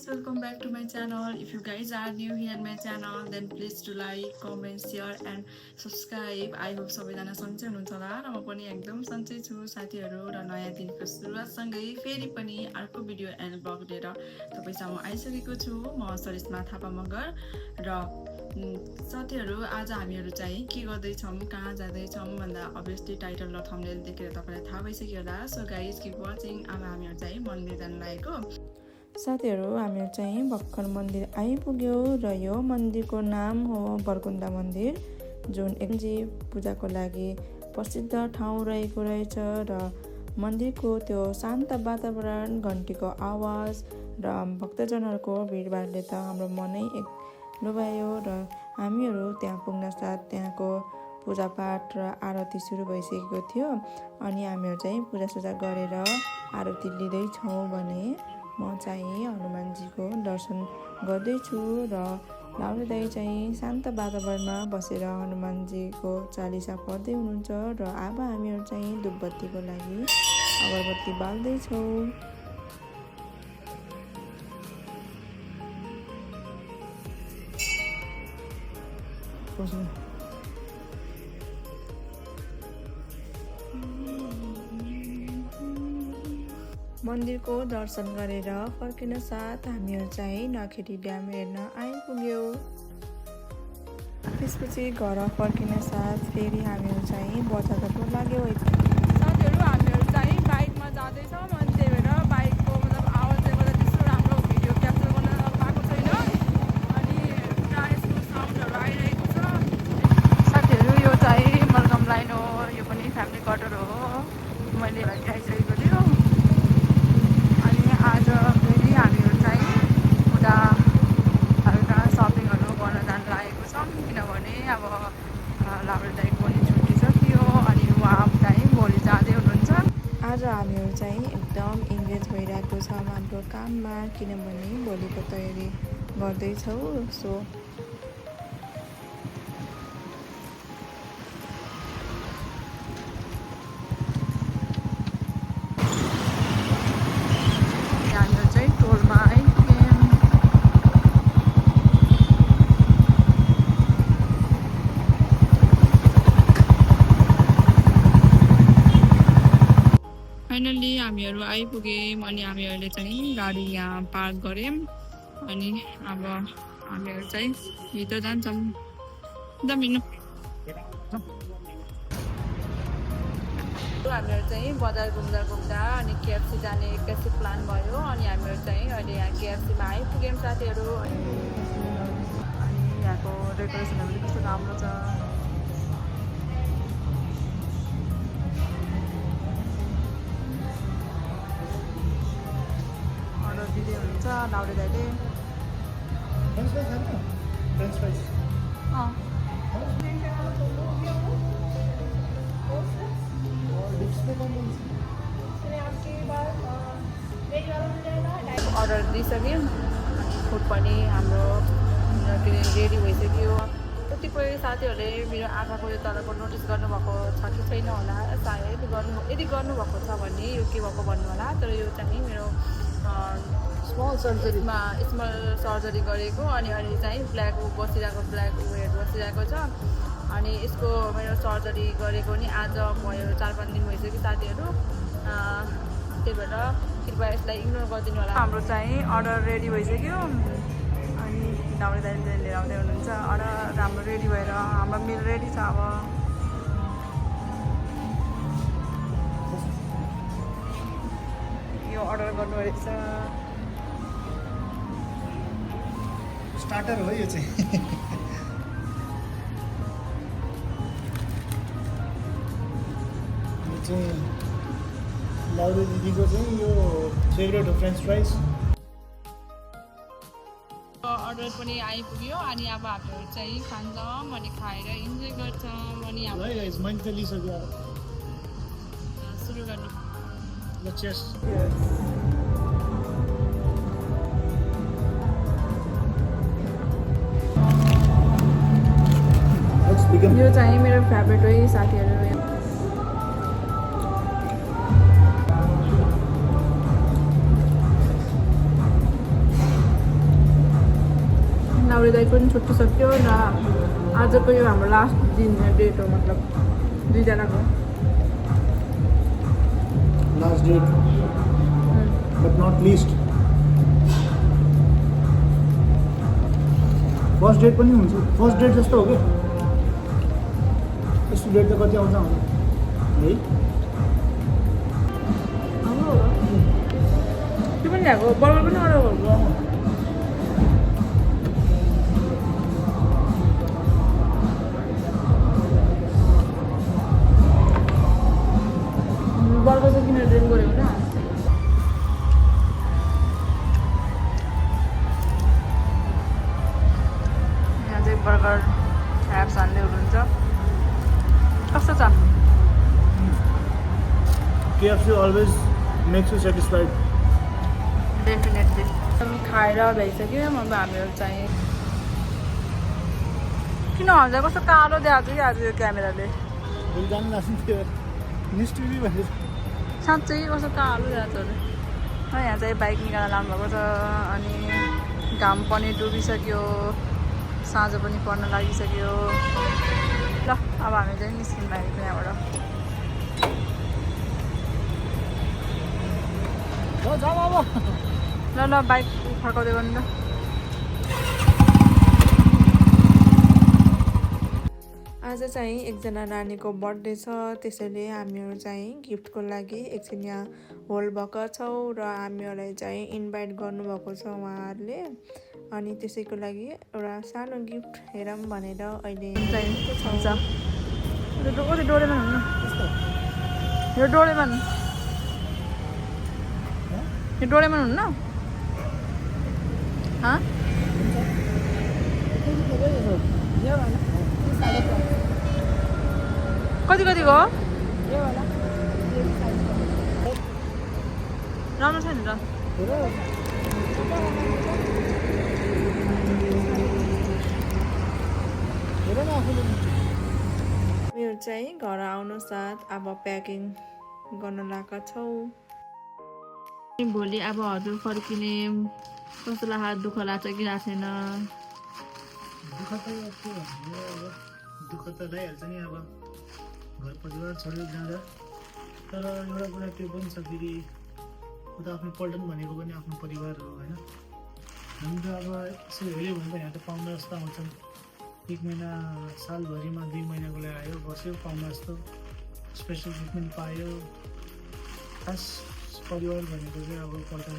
Welcome back to my channel. If you guys are new here in my channel, then please do like, comment, share and subscribe. I hope सबैजना सन्चै हुनुहुन्छ होला र म पनि एकदम सन्चै छु साथीहरू र नयाँ दिनको सुरुवातसँगै फेरि पनि अर्को भिडियो एन्ड ब्लग लिएर तपाईसँग आइसकेको छु। म सरिस्मा थापा मगर र साथीहरू आज हामीहरू चाहिँ के गर्दैछौँ कहाँ जाँदैछौँ भन्दा अभियसली टाइटल र थम्बनेल देखेर तपाईँलाई थाहा भइसक्यो होला। So guys keep watching. अब हामीहरू चाहिँ मन्दिर जान लागेको। साथीहरू हामीहरू चाहिँ भर्खर मन्दिर आइपुग्यो र यो मन्दिरको नाम हो बरकुन्दा मन्दिर, जुन एकजी पूजाको लागि प्रसिद्ध ठाउँ रहेको रहेछ। र मन्दिरको त्यो शान्त वातावरण, घन्टीको आवाज र भक्तजनहरूको भिडभाडले त हाम्रो मनै एक लोभ्यायो र हामीहरू त्यहाँ पुग्न साथ त्यहाँको पूजापाठ र आरती सुरु भइसकेको थियो। अनि हामीहरू चाहिँ पूजासुजा गरेर आरती लिँदैछौँ भने म चाहिँ हनुमानजीको दर्शन गर्दैछु र लाउरे दाई चाहिँ शान्त वातावरणमा बसेर हनुमानजीको चालिसा पढ्दै हुनुहुन्छ र अब हामीहरू चाहिँ धुपबत्तीको लागि अगरबत्ती बाल्दैछौँ। मन्दिरको दर्शन गरेर फर्किन साथ हामीहरू चाहिँ नखेडी ड्याम हेर्न आइपुग्यौँ। त्यसपछि घर फर्किन साथ फेरि हामीहरू चाहिँ बजारतर्फ लाग्यौँ। साथीहरू हामीहरू चाहिँ बाइकमा जाँदैछौँ अनि त्यही भएर बाइकको आवाजले गर्दा त्यस्तो राम्रो भिडियो क्याप्चर गर्न पाएको छैन अनि प्रायः यस्तो साउन्डहरू आइरहेको छ। साथीहरू यो चाहिँ मलगम लाइन हो, यो पनि फ्यामिली क्वार्टर हो, मैले आइसकेको थियो। आज फेरि हामीहरू चाहिँ उता हल्का सपिङहरू गर्न जान लागेको छौँ किनभने अब लाउरे दाइको पनि छुट्टी सकियो अनि उहाँ चाहिँ भोलि जाँदै हुनुहुन्छ। आज हामीहरू चाहिँ एकदम इन्गेज भइरहेको छ हाम्रो काममा किनभने भोलिको तयारी गर्दैछौँ। सो फाइनल्ली हामीहरू आइपुग्यौँ अनि हामीहरूले चाहिँ गाडी यहाँ पार्क गऱ्यौँ अनि अब हामीहरू चाहिँ भित्र जान्छौँ। हामीहरू चाहिँ बजार घुम्दा अनि केएफसी जाने एक्कासी प्लान भयो अनि हामीहरू चाहिँ अहिले यहाँ केएफसीमा आइपुग्यौँ साथीहरू। अनि यहाँको डेकोरेसनहरू पनि कस्तो राम्रो छ। दिँदै हुनुहुन्छ लाउरे दाइले। अर्डर दिइसक्यौँ, फुड पनि हाम्रो रेडी भइसक्यो। कतिपय साथीहरूले मेरो आँखाको यो तलको नोटिस गर्नुभएको छ कि छैन होला, सायद यदि गर्नुभएको छ भने यो के भएको भन्नु होला। तर यो चाहिँ मेरो स्मल सर्जरी गरेको अनि अहिले चाहिँ ब्ल्याक वेयर बसिरहेको छ अनि यसको मेरो सर्जरी गरेको नि आज भयो 4-5 दिन भइसक्यो साथीहरू। त्यही भएर कृपया यसलाई इग्नोर गरिदिनु होला। हाम्रो चाहिँ अर्डर रेडी भइसक्यो अनि लाउरे दाइले लिएर आउँदै हुनुहुन्छ। अर्डर हाम्रो रेडी भएर हाम्रो मिल रेडी छ। अब यो अर्डर गर्नु रहेछ, स्टार्टर हो यो चाहिँ। यो चाहिँ लाउरे दिदीको चाहिँ यो फेभरेट हो फ्रेन्च फ्राइज। अर्डर पनि आइपुग्यो अनि अब हामीहरू चाहिँ खान्छौँ अनि खाएर इन्जोय गर्छौँ अनि मैले त लिइसक्यो, सुरु गर्नु। Cheers. यो चाहिँ मेरो फेभरेट हो साथीहरू। लाउरे दाइको पनि छुट्टी सक्यो र आजको यो हाम्रो लास्ट दिन डेट हो मतलब दुईजनाको last date but not least first date पनि हुन्छ फर्स्ट डेट जस्तो हो क्या यस्तो डेट त कति आउँछ है त्यो पनि ल्याएको बर्गर पनि अर्डर गरेको बर्गर चाहिँ किनेर ड्रिङ्क गरेको क्या यहाँ चाहिँ बर्गर ह्याप्स हान्दै हुनुहुन्छ कस्तो छ KFC always makes you satisfied. Definitely खाएर भइसक्यो अब हामीहरू चाहिँ किन हल्दा कस्तो कालो देखाएको छ कि आज यो क्यामेराले जानु लाग्छ थियो निष्ठुरी भनेर साँच्चै कस्तो कालो देखाएको छ र यहाँ चाहिँ बाइक निकालेर लानुभएको छ अनि घाम पनि डुबिसक्यो साँझ पनि पर्न लागिसक्यो ल अब हामी चाहिँ निस्किनु लागेको यहाँबाट ल ल बाइक फर्काउँदै गर्नु त आज चाहिँ एकजना नानीको बर्थडे छ त्यसैले हामीहरू चाहिँ गिफ्टको लागि एकछिन यहाँ होल्ड भएका छौँ र हामीहरूलाई चाहिँ इन्भाइट गर्नुभएको छ उहाँहरूले अनि त्यसैको लागि एउटा सानो गिफ्ट हेरौँ भनेर अहिले चाहिँ हुन्छ कति डोरेमन हुनु यो डोरेमन यो डोरेमन हुन्न कति कतिको राम्रो छ नि त मेरो चाहिँ घर आउनु साथ अब प्याकिङ गर्न लागेका छौँ भोलि अब हजुर फर्किने कस्तो लाग्छ दुःख लाग्छ कि लाग्छ छैन दुःख त लागिहाल्छ नि अब घर परिवार छोडेर जाँदा तर एउटा कुरा त्यो पनि छ फेरि उता आफ्नो पल्टन भनेको पनि आफ्नो परिवार हो होइन हामी त अब यसो हेऱ्यो भने त यहाँ त पाहुना जस्तो आउँछन् एक महिना सालभरिमा 2 महिनाको लागि आयो बस्यो पाहुना जस्तो स्पेसल ट्रिटमेन्ट पायो खास परिवार भनेको चाहिँ अब पल्टन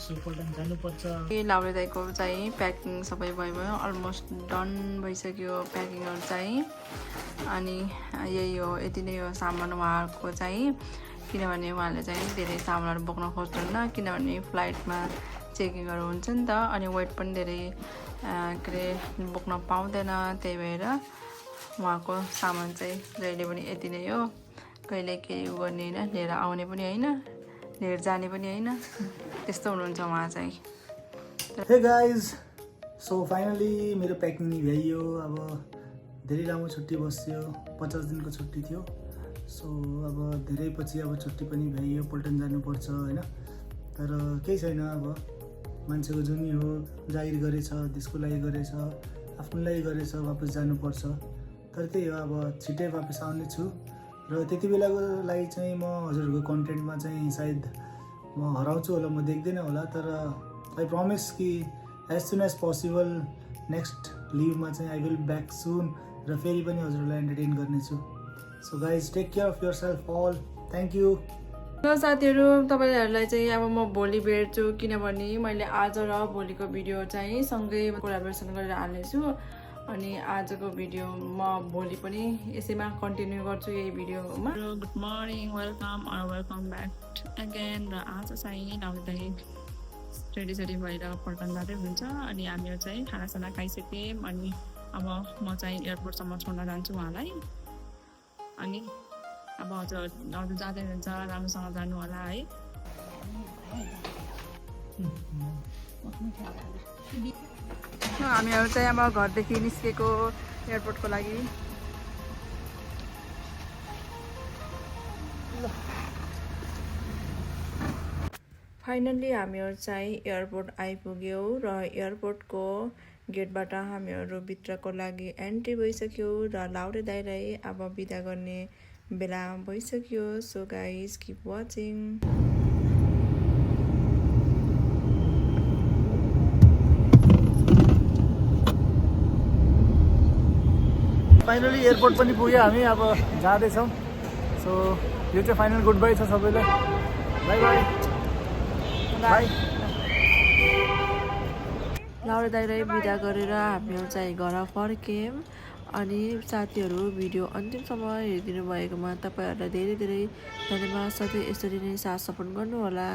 सो पल्टन जानुपर्छ लाउरे दाइको चाहिँ प्याकिङ सबै भयो अलमोस्ट डन भइसक्यो प्याकिङहरू चाहिँ अनि यही हो यति नै हो सामान उहाँहरूको चाहिँ किनभने उहाँहरूले चाहिँ धेरै सामानहरू बोक्न खोज्नुहुन्न किनभने फ्लाइटमा चेकिङहरू हुन्छ नि त अनि वेट पनि धेरै के अरे बोक्न पाउँदैन त्यही भएर उहाँको सामान चाहिँ जहिले पनि यति नै हो कहिले केही उ गर्ने होइन लिएर आउने पनि होइन लिएर जाने पनि होइन त्यस्तो हुनुहुन्छ उहाँ चाहिँ हे गाइज सो फाइनली मेरो प्याकिङ भ्याइयो अब धेरै लामो छुट्टी बस्यो 50 दिनको छुट्टी थियो सो अब धेरै पछि अब छुट्टी पनि भ्याइयो पल्टन जानुपर्छ होइन तर केही छैन अब मान्छेको जुन हो जागिर गरेछ देशको लागि गरेछ आफ्नो लागि गरेछ वापस जानुपर्छ तर त्यही हो अब छिटै वापस आउने छु र त्यति बेलाको लागि चाहिँ म हजुरहरूको कन्टेन्टमा चाहिँ सायद म हराउँछु होला म देख्दैन होला तर आई प्रमिस कि as soon as possible next लिभमा चाहिँ आई विल ब्याक सुन र फेरि पनि हजुरहरूलाई एन्टरटेन गर्नेछु so guys take care of yourself all thank you ल साथीहरू तपाईँहरूलाई चाहिँ अब म भोलि भेट्छु किनभने मैले आज र भोलिको भिडियो चाहिँ सँगै कोलाबोरेसन गरेर हाल्नेछु अनि आजको भिडियो म भोलि पनि यसैमा कन्टिन्यू गर्छु यही भिडियोमा good morning welcome back again र आज चाहिँ लाउँदै रेडी भएर पल्टन जाँदै हुन्छ अनि हामीहरू चाहिँ खानासाना खाइसक्यौँ अनि अब म चाहिँ एयरपोर्टसम्म छोड्न जान्छु उहाँलाई अनि अब हजुर जाँदै हुन्छ राम्रोसँग जानु होला है हामीहरू चाहिँ अब घरदेखि निस्केको एयरपोर्टको लागि फाइनल्ली हामीहरू चाहिँ एयरपोर्ट आइपुग्यौँ र एयरपोर्टको गेटबाट हामीहरू भित्रको लागि एन्ट्री भइसक्यो र लाउरे दाइलाई अब बिदा गर्ने बेला भइसक्यो। So guys keep watching. Finally airport पनि पुग्यो हामी, अब जाँदैछौँ। सो यो चाहिँ फाइनल गुड बाई छ सबैलाई। Bye bye bye. लाउरे दाइलाई बिदा गरेर हामीहरू चाहिँ घर फर्क्यौँ। अनि साथीहरू भिडियो अन्तिमसम्म हेरिदिनु भएकोमा तपाईँहरूलाई धेरै धेरै धन्यवाद। सधैँ यसरी नै साथ सपोर्ट गर्नुहोला।